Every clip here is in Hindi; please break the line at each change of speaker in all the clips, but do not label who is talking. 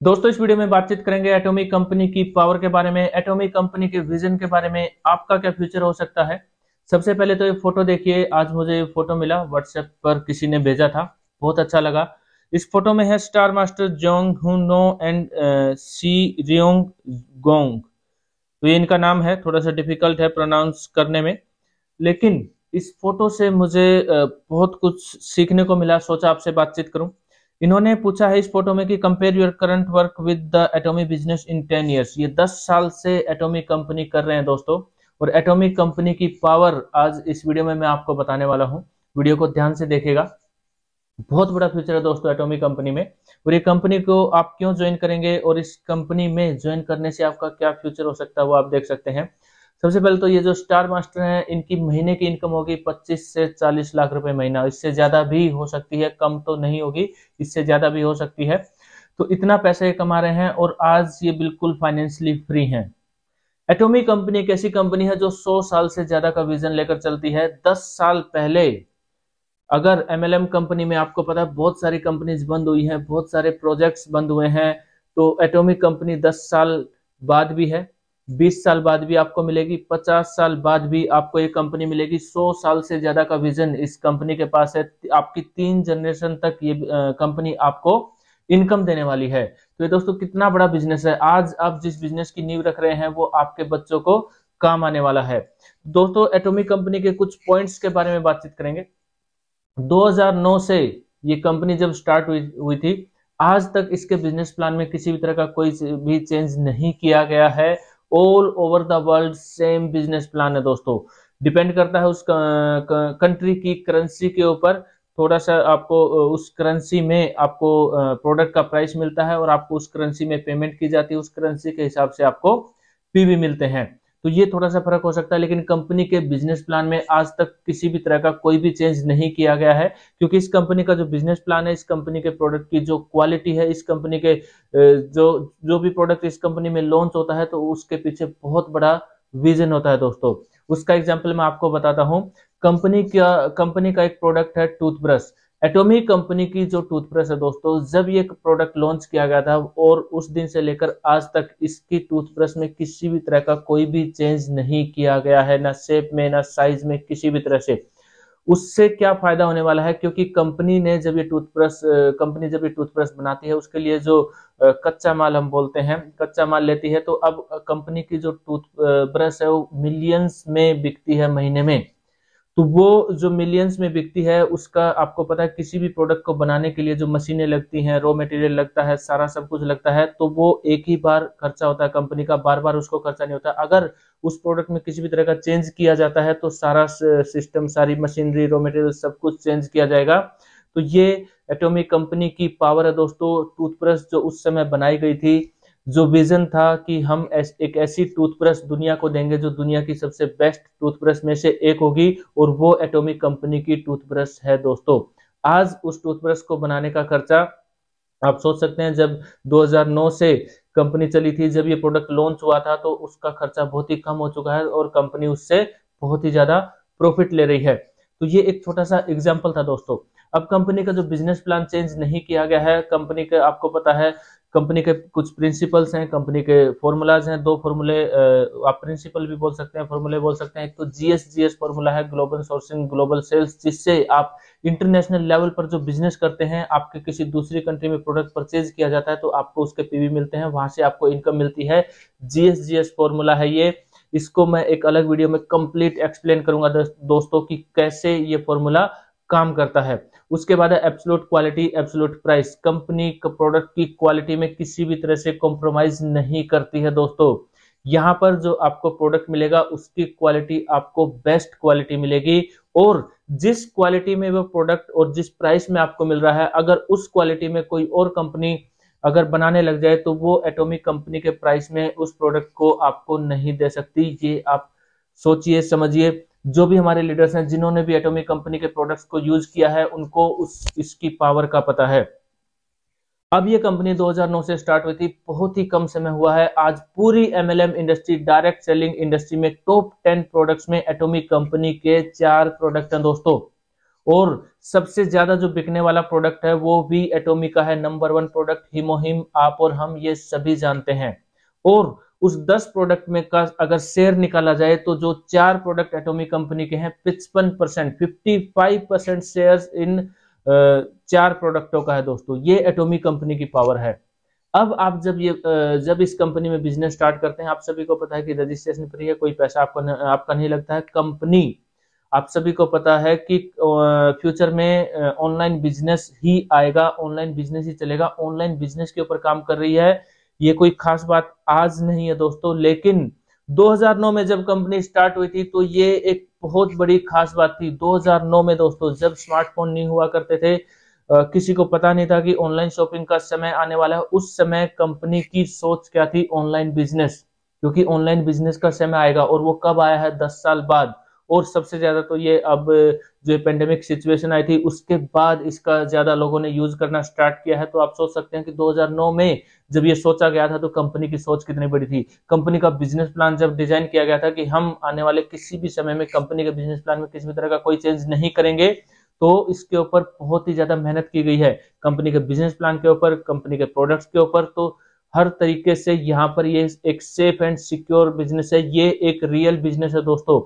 दोस्तों इस वीडियो में बातचीत करेंगे एटॉमिक कंपनी की पावर के बारे में, एटॉमिक कंपनी के विजन के बारे में, आपका क्या फ्यूचर हो सकता है। सबसे पहले तो ये फोटो देखिए, आज मुझे ये फोटो मिला व्हाट्सएप पर, किसी ने भेजा था, बहुत अच्छा लगा। इस फोटो में है स्टार मास्टर जोंग हुन नो एंड सी रियोंग गोंग। तो ये इनका नाम है, थोड़ा सा डिफिकल्ट है प्रोनाउंस करने में, लेकिन इस फोटो से मुझे बहुत कुछ सीखने को मिला, सोचा आपसे बातचीत करूं। इन्होंने पूछा है इस फोटो में कि compare your current work with the atomic business in 10 years. ये 10 साल से एटॉमिक कंपनी कर रहे हैं दोस्तों, और एटॉमिक कंपनी की पावर आज इस वीडियो में मैं आपको बताने वाला हूं। वीडियो को ध्यान से देखिएगा, बहुत बड़ा फ्यूचर है दोस्तों एटॉमिक कंपनी में। और ये कंपनी को आप क्यों ज्वाइन करेंगे और इस कंपनी में ज्वाइन करने से आपका क्या फ्यूचर हो सकता है वो आप देख सकते हैं। सबसे पहले तो ये जो स्टार मास्टर हैं, इनकी महीने की इनकम होगी 25 से 40 लाख रुपए महीना। इससे ज्यादा भी हो सकती है, कम तो नहीं होगी, इससे ज्यादा भी हो सकती है। तो इतना पैसे कमा रहे हैं और आज ये बिल्कुल फाइनेंशियली फ्री हैं। एटॉमिक कंपनी एक ऐसी कंपनी है जो 100 साल से ज्यादा का विजन लेकर चलती है। 10 साल पहले अगर एमएलएम कंपनी में, आपको पता है बहुत सारी कंपनीज बंद हुई हैं, बहुत सारे प्रोजेक्ट्स बंद हुए हैं, तो एटॉमिक कंपनी 10 साल बाद भी है, 20 साल बाद भी आपको मिलेगी, 50 साल बाद भी आपको ये कंपनी मिलेगी। 100 साल से ज्यादा का विजन इस कंपनी के पास है। आपकी 3 जनरेशन तक ये कंपनी आपको इनकम देने वाली है। तो ये दोस्तों कितना बड़ा बिजनेस है। आज आप जिस बिजनेस की नींव रख रहे हैं वो आपके बच्चों को काम आने वाला है। दोस्तों एटॉमिक कंपनी के कुछ पॉइंट्स के बारे में बातचीत करेंगे। 2009 से ये कंपनी जब स्टार्ट हुई थी, आज तक इसके बिजनेस प्लान में किसी भी तरह का कोई भी चेंज नहीं किया गया है। All over the world same business plan है दोस्तों। डिपेंड करता है उस कंट्री की करेंसी के ऊपर, थोड़ा सा आपको उस करेंसी में आपको प्रोडक्ट का प्राइस मिलता है और आपको उस करेंसी में पेमेंट की जाती है, उस करेंसी के हिसाब से आपको पीवी मिलते हैं। तो ये थोड़ा सा फर्क हो सकता है, लेकिन कंपनी के बिजनेस प्लान में आज तक किसी भी तरह का कोई भी चेंज नहीं किया गया है, क्योंकि इस कंपनी का जो बिजनेस प्लान है, इस कंपनी के प्रोडक्ट की जो क्वालिटी है, इस कंपनी के जो जो भी प्रोडक्ट इस कंपनी में लॉन्च होता है तो उसके पीछे बहुत बड़ा विजन होता है दोस्तों। उसका एग्जाम्पल मैं आपको बताता हूँ। कंपनी का एक प्रोडक्ट है टूथब्रश। एटॉमिक कंपनी की जो टूथब्रश है दोस्तों, जब ये प्रोडक्ट लॉन्च किया गया था और उस दिन से लेकर आज तक इसकी टूथब्रश में किसी भी तरह का कोई भी चेंज नहीं किया गया है, ना शेप में ना साइज में, किसी भी तरह से। उससे क्या फायदा होने वाला है, क्योंकि कंपनी जब ये टूथब्रश बनाती है उसके लिए जो कच्चा माल हम बोलते हैं, कच्चा माल लेती है। तो अब कंपनी की जो टूथब्रश है वो मिलियंस में बिकती है महीने में। तो वो जो मिलियंस में बिकती है, उसका आपको पता है किसी भी प्रोडक्ट को बनाने के लिए जो मशीनें लगती हैं, रॉ मटेरियल लगता है, सारा सब कुछ लगता है, तो वो एक ही बार खर्चा होता है कंपनी का, बार बार उसको खर्चा नहीं होता। अगर उस प्रोडक्ट में किसी भी तरह का चेंज किया जाता है तो सारा सिस्टम, सारी मशीनरी, रॉ मटेरियल सब कुछ चेंज किया जाएगा। तो ये एटॉमिक कंपनी की पावर है दोस्तों। टूथब्रश जो उस समय बनाई गई थी, जो विजन था कि हम एक ऐसी टूथब्रश दुनिया को देंगे जो दुनिया की सबसे बेस्ट टूथब्रश में से एक होगी, और वो एटॉमिक कंपनी की टूथब्रश है दोस्तों। आज उस टूथब्रश को बनाने का खर्चा आप सोच सकते हैं, जब 2009 से कंपनी चली थी, जब ये प्रोडक्ट लॉन्च हुआ था, तो उसका खर्चा बहुत ही कम हो चुका है और कंपनी उससे बहुत ही ज्यादा प्रॉफिट ले रही है। तो ये एक छोटा सा एग्जाम्पल था दोस्तों। अब कंपनी का जो बिजनेस प्लान चेंज नहीं किया गया है। कंपनी के, आपको पता है, कंपनी के कुछ प्रिंसिपल्स हैं, कंपनी के फॉर्मूलाज हैं। 2 फॉर्मूले, आप प्रिंसिपल भी बोल सकते हैं, फॉर्मूले बोल सकते हैं। एक तो जीएस फॉर्मूला है, ग्लोबल सोर्सिंग ग्लोबल सेल्स, जिससे आप इंटरनेशनल लेवल पर जो बिजनेस करते हैं, आपके किसी दूसरी कंट्री में प्रोडक्ट परचेज किया जाता है तो आपको उसके पीवी मिलते हैं, वहां से आपको इनकम मिलती है। जीएस फॉर्मूला है ये। इसको मैं एक अलग वीडियो में कंप्लीट एक्सप्लेन करूंगा दोस्तों कि कैसे ये फॉर्मूला काम करता है। उसके बाद है absolute quality, absolute price. Company product की क्वालिटी में किसी भी तरह से कॉम्प्रोमाइज नहीं करती है दोस्तों। यहाँ पर जो आपको प्रोडक्ट मिलेगा उसकी क्वालिटी आपको बेस्ट क्वालिटी मिलेगी, और जिस क्वालिटी में वो प्रोडक्ट और जिस प्राइस में आपको मिल रहा है, अगर उस क्वालिटी में कोई और कंपनी अगर बनाने लग जाए तो वो एटॉमिक कंपनी के प्राइस में उस प्रोडक्ट को आपको नहीं दे सकती। ये आप सोचिए, समझिए। जो भी हमारे लीडर्स हैं, जिन्होंने भी एटॉमिक कंपनी के प्रोडक्ट्स को यूज किया है, उनको इसकी पावर का पता है। अब ये कंपनी 2009 से स्टार्ट हुई थी, बहुत ही कम समय हुआ है। आज पूरी MLM industry, direct selling industry में टॉप 10 प्रोडक्ट्स में एटॉमिक कंपनी के 4 प्रोडक्ट हैं दोस्तों। और सबसे ज्यादा जो बिकने वाला प्रोडक्ट है वो भी एटॉमी का है। नंबर 1 प्रोडक्ट हीमोहिम आप और हम ये सभी जानते हैं। और उस 10 प्रोडक्ट में का अगर शेयर निकाला जाए तो जो 4 प्रोडक्ट एटॉमी कंपनी के हैं 55%, 55% शेयर इन 4 प्रोडक्टों का है दोस्तों। ये एटॉमी कंपनी की पावर है। अब आप जब इस कंपनी में बिजनेस स्टार्ट करते हैं, आप सभी को पता है कि रजिस्ट्रेशन फ्री है, कोई पैसा आपका नहीं लगता है। कंपनी, आप सभी को पता है कि फ्यूचर में ऑनलाइन बिजनेस ही आएगा, ऑनलाइन बिजनेस ही चलेगा, ऑनलाइन बिजनेस के ऊपर काम कर रही है। ये कोई खास बात आज नहीं है दोस्तों, लेकिन 2009 में जब कंपनी स्टार्ट हुई थी तो ये एक बहुत बड़ी खास बात थी। 2009 में दोस्तों जब स्मार्टफोन नहीं हुआ करते थे, किसी को पता नहीं था कि ऑनलाइन शॉपिंग का समय आने वाला है। उस समय कंपनी की सोच क्या थी? ऑनलाइन बिजनेस, क्योंकि ऑनलाइन बिजनेस का समय आएगा। और वो कब आया है? 10 साल बाद। और सबसे ज्यादा तो ये अब जो पेंडेमिक सिचुएशन आई थी उसके बाद इसका ज्यादा लोगों ने यूज करना स्टार्ट किया है। तो आप सोच सकते हैं कि 2009 में जब ये सोचा गया था तो कंपनी की सोच कितनी बड़ी थी। कंपनी का बिजनेस प्लान जब डिजाइन किया गया था कि हम आने वाले किसी भी समय में कंपनी के बिजनेस प्लान में किसी भी तरह का कोई चेंज नहीं करेंगे, तो इसके ऊपर बहुत ही ज्यादा मेहनत की गई है। कंपनी के बिजनेस प्लान के ऊपर, कंपनी के प्रोडक्ट्स के ऊपर, तो हर तरीके से यहाँ पर ये एक सेफ एंड सिक्योर बिजनेस है। ये एक रियल बिजनेस है दोस्तों,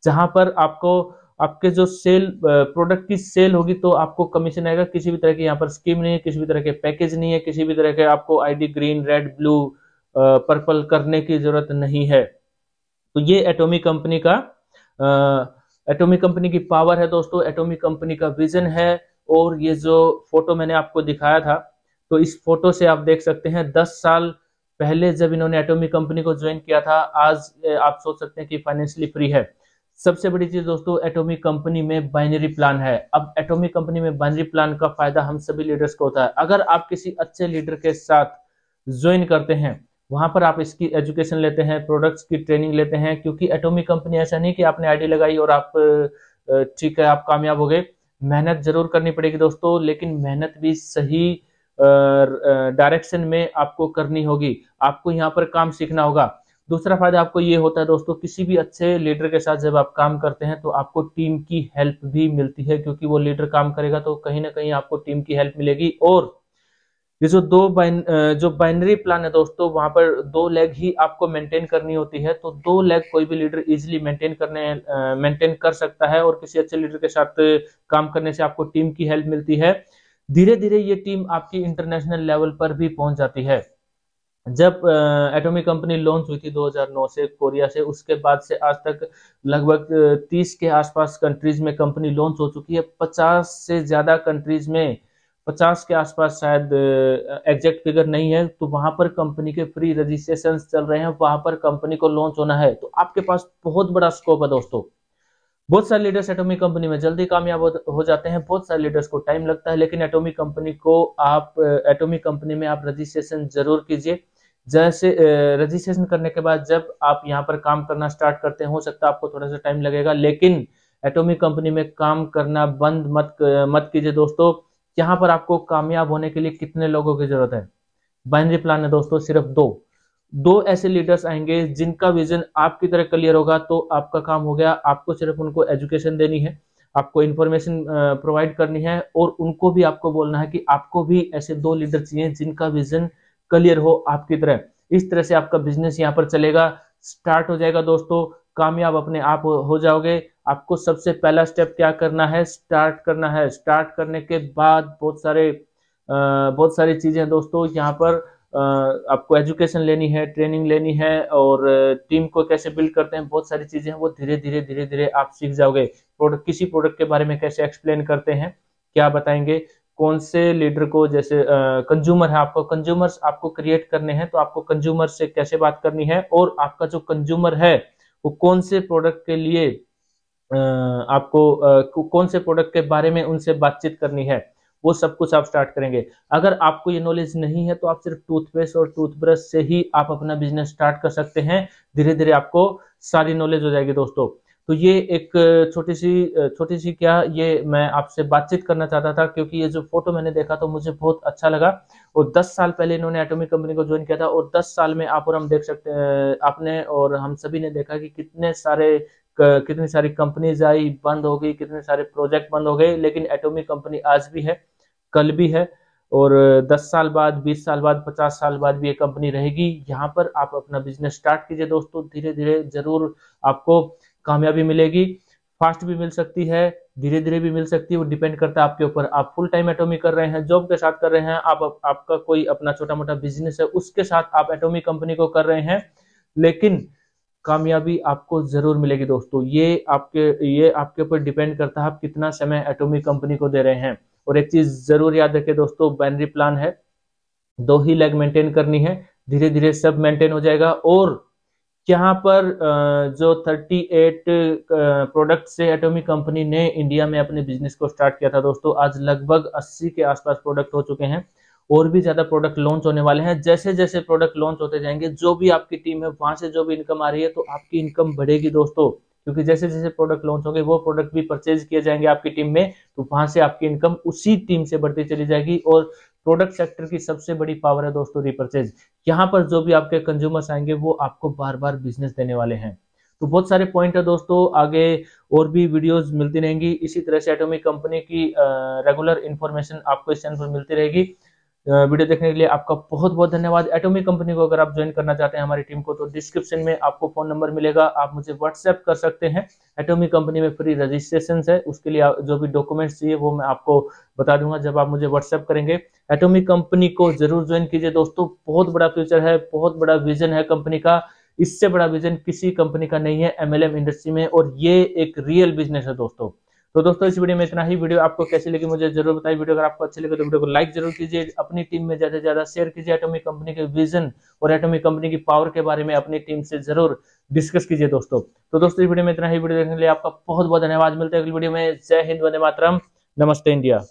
जहां पर आपको आपके जो सेल प्रोडक्ट की सेल होगी तो आपको कमीशन आएगा। किसी भी तरह की यहाँ पर स्कीम नहीं है, किसी भी तरह के पैकेज नहीं है, किसी भी तरह के आपको ID green, red, blue, purple करने की जरूरत नहीं है। तो ये एटॉमी कंपनी की पावर है दोस्तों, एटॉमी कंपनी का विजन है। और ये जो फोटो मैंने आपको दिखाया था, तो इस फोटो से आप देख सकते हैं 10 साल पहले जब इन्होंने एटॉमी कंपनी को ज्वाइन किया था, आज आप सोच सकते हैं कि फाइनेंशियली फ्री है। सबसे बड़ी चीज दोस्तों, एटॉमी कंपनी में बाइनरी प्लान है। अब एटॉमी कंपनी में बाइनरी प्लान का फायदा हम सभी लीडर्स को होता है। अगर आप किसी अच्छे लीडर के साथ ज्वाइन करते हैं, वहां पर आप इसकी एजुकेशन लेते हैं, प्रोडक्ट्स की ट्रेनिंग लेते हैं, क्योंकि एटॉमी कंपनी ऐसा नहीं कि आपने आईडी लगाई और आप ठीक है आप कामयाब हो गए। मेहनत जरूर करनी पड़ेगी दोस्तों, लेकिन मेहनत भी सही डायरेक्शन में आपको करनी होगी। आपको यहाँ पर काम सीखना होगा। दूसरा फायदा आपको ये होता है दोस्तों, किसी भी अच्छे लीडर के साथ जब आप काम करते हैं तो आपको टीम की हेल्प भी मिलती है, क्योंकि वो लीडर काम करेगा तो कहीं ना कहीं आपको टीम की हेल्प मिलेगी। और ये जो बाइनरी प्लान है दोस्तों, वहां पर 2 लेग ही आपको मेंटेन करनी होती है। तो 2 लेग कोई भी लीडर इजीली मेंटेन कर सकता है। और किसी अच्छे लीडर के साथ काम करने से आपको टीम की हेल्प मिलती है। धीरे धीरे ये टीम आपकी इंटरनेशनल लेवल पर भी पहुंच जाती है। जब एटॉमी कंपनी लॉन्च हुई थी 2009 से कोरिया से, उसके बाद से आज तक लगभग 30 के आसपास कंट्रीज में कंपनी लॉन्च हो चुकी है। 50 से ज्यादा कंट्रीज में, 50 के आसपास शायद, एग्जैक्ट फिगर नहीं है, तो वहां पर कंपनी के फ्री रजिस्ट्रेशन चल रहे हैं, वहां पर कंपनी को लॉन्च होना है। तो आपके पास बहुत बड़ा स्कोप है दोस्तों। बहुत सारे लीडर्स एटॉमिक कंपनी में जल्दी कामयाब हो जाते हैं, बहुत सारे लीडर्स को टाइम लगता है, लेकिन एटॉमिक कंपनी में आप रजिस्ट्रेशन जरूर कीजिए। जैसे रजिस्ट्रेशन करने के बाद जब आप यहाँ पर काम करना स्टार्ट करते हैं, हो सकता है आपको थोड़ा सा टाइम लगेगा, लेकिन एटॉमिक कंपनी में काम करना बंद मत कीजिए दोस्तों। यहाँ पर आपको कामयाब होने के लिए कितने लोगों की जरूरत है? बाइनरी प्लान है दोस्तों, सिर्फ दो ऐसे लीडर्स आएंगे जिनका विजन आपकी तरह क्लियर होगा, तो आपका काम हो गया। आपको सिर्फ उनको एजुकेशन देनी है, आपको इन्फॉर्मेशन प्रोवाइड करनी है, और उनको भी आपको बोलना है कि आपको भी ऐसे 2 लीडर चाहिए जिनका विजन क्लियर हो आपकी तरह। इस तरह से आपका बिजनेस यहाँ पर चलेगा, स्टार्ट हो जाएगा दोस्तों, कामयाब अपने आप हो जाओगे। आपको सबसे पहला स्टेप क्या करना है? स्टार्ट करना है। स्टार्ट करने के बाद बहुत सारी चीजें दोस्तों, यहाँ पर आपको एजुकेशन लेनी है, ट्रेनिंग लेनी है, और टीम को कैसे बिल्ड करते हैं, बहुत सारी चीजें हैं, वो धीरे धीरे आप सीख जाओगे। किसी प्रोडक्ट के बारे में कैसे एक्सप्लेन करते हैं, क्या बताएंगे, कौन से लीडर को, जैसे कंज्यूमर है, आपको कंज्यूमर्स आपको क्रिएट करने हैं, तो आपको कंज्यूमर से कैसे बात करनी है, और आपका जो कंज्यूमर है वो कौन से प्रोडक्ट के लिए आपको कौन से प्रोडक्ट के बारे में उनसे बातचीत करनी है, वो सब कुछ आप स्टार्ट करेंगे। अगर आपको ये नॉलेज नहीं है तो आप सिर्फ टूथपेस्ट और टूथब्रश से ही आप अपना बिजनेस स्टार्ट कर सकते हैं। धीरे धीरे आपको सारी नॉलेज हो जाएगी दोस्तों। तो ये एक छोटी सी क्या, ये मैं आपसे बातचीत करना चाहता था, क्योंकि ये जो फोटो मैंने देखा तो मुझे बहुत अच्छा लगा। और 10 साल पहले इन्होंने एटॉमिक कंपनी को ज्वाइन किया था, और 10 साल में आप और हम देख सकते हैं, आपने और हम सभी ने देखा कि कितने सारे कितनी सारी कंपनीज आई, बंद हो गई, कितने सारे प्रोजेक्ट बंद हो गए, लेकिन एटॉमिक कंपनी आज भी है, कल भी है, और 10 साल बाद, 20 साल बाद, 50 साल बाद भी ये कंपनी रहेगी। यहाँ पर आप अपना बिजनेस स्टार्ट कीजिए दोस्तों, धीरे धीरे जरूर आपको कामयाबी मिलेगी। फास्ट भी मिल सकती है, धीरे धीरे भी मिल सकती है, वो डिपेंड करता है आपके ऊपर। आप फुल टाइम एटॉमिक कर रहे हैं, जॉब के साथ कर रहे हैं, आपका कोई अपना छोटा मोटा बिजनेस है, उसके साथ आप एटॉमिक कंपनी को कर रहे हैं, लेकिन कामयाबी आपको जरूर मिलेगी दोस्तों। ये आपके ऊपर डिपेंड करता है आप कितना समय एटॉमिक कंपनी को दे रहे हैं। और एक चीज जरूर याद रखें दोस्तों, बाइनरी प्लान है, 2 ही लेग मेंटेन करनी है, धीरे धीरे सब मेंटेन हो जाएगा। और यहाँ पर जो 38 प्रोडक्ट से एटॉमिक कंपनी ने इंडिया में अपने बिजनेस को स्टार्ट किया था दोस्तों, आज लगभग 80 के आसपास प्रोडक्ट हो चुके हैं, और भी ज्यादा प्रोडक्ट लॉन्च होने वाले हैं। जैसे जैसे प्रोडक्ट लॉन्च होते जाएंगे, जो भी आपकी टीम है वहां से जो भी इनकम आ रही है, तो आपकी इनकम बढ़ेगी दोस्तों, क्योंकि जैसे जैसे प्रोडक्ट लॉन्च होंगे वो प्रोडक्ट भी परचेज किए जाएंगे आपकी टीम में, तो वहां से आपकी इनकम उसी टीम से बढ़ती चली जाएगी। और प्रोडक्ट सेक्टर की सबसे बड़ी पावर है दोस्तों रीपरचेज। यहाँ पर जो भी आपके कंज्यूमर्स आएंगे वो आपको बार बार बिजनेस देने वाले हैं। तो बहुत सारे पॉइंट है दोस्तों, आगे और भी वीडियोस मिलती रहेंगी इसी तरह से। एटॉमिक कंपनी की रेगुलर इंफॉर्मेशन आपको इस चैनल पर मिलती रहेगी। वीडियो देखने के लिए आपका बहुत बहुत धन्यवाद। एटॉमिक कंपनी को अगर आप ज्वाइन करना चाहते हैं हमारी टीम को, तो डिस्क्रिप्शन में आपको फोन नंबर मिलेगा, आप मुझे व्हाट्सएप कर सकते हैं। एटॉमिक कंपनी में फ्री रजिस्ट्रेशन है, उसके लिए जो भी डॉक्यूमेंट्स चाहिए वो मैं आपको बता दूंगा जब आप मुझे व्हाट्सएप करेंगे। एटॉमिक कंपनी को जरूर ज्वाइन कीजिए दोस्तों, बहुत बड़ा फ्यूचर है, बहुत बड़ा विजन है कंपनी का, इससे बड़ा विजन किसी कंपनी का नहीं है एमएलएम इंडस्ट्री में, और ये एक रियल बिजनेस है दोस्तों। तो दोस्तों इस वीडियो में इतना ही। वीडियो आपको कैसी लगी मुझे जरूर बताइए। वीडियो अगर आपको अच्छी लगे तो वीडियो को लाइक जरूर कीजिए, अपनी टीम में ज्यादा से ज्यादा शेयर कीजिए। एटॉमिक कंपनी के विजन और एटॉमिक कंपनी की पावर के बारे में अपनी टीम से जरूर डिस्कस कीजिए दोस्तों। तो दोस्तों इस वीडियो में इतना ही। वीडियो देखने के लिए आपका बहुत बहुत धन्यवाद। मिलते हैं अगली वीडियो में। जय हिंद, वंदे मातरम, नमस्ते इंडिया।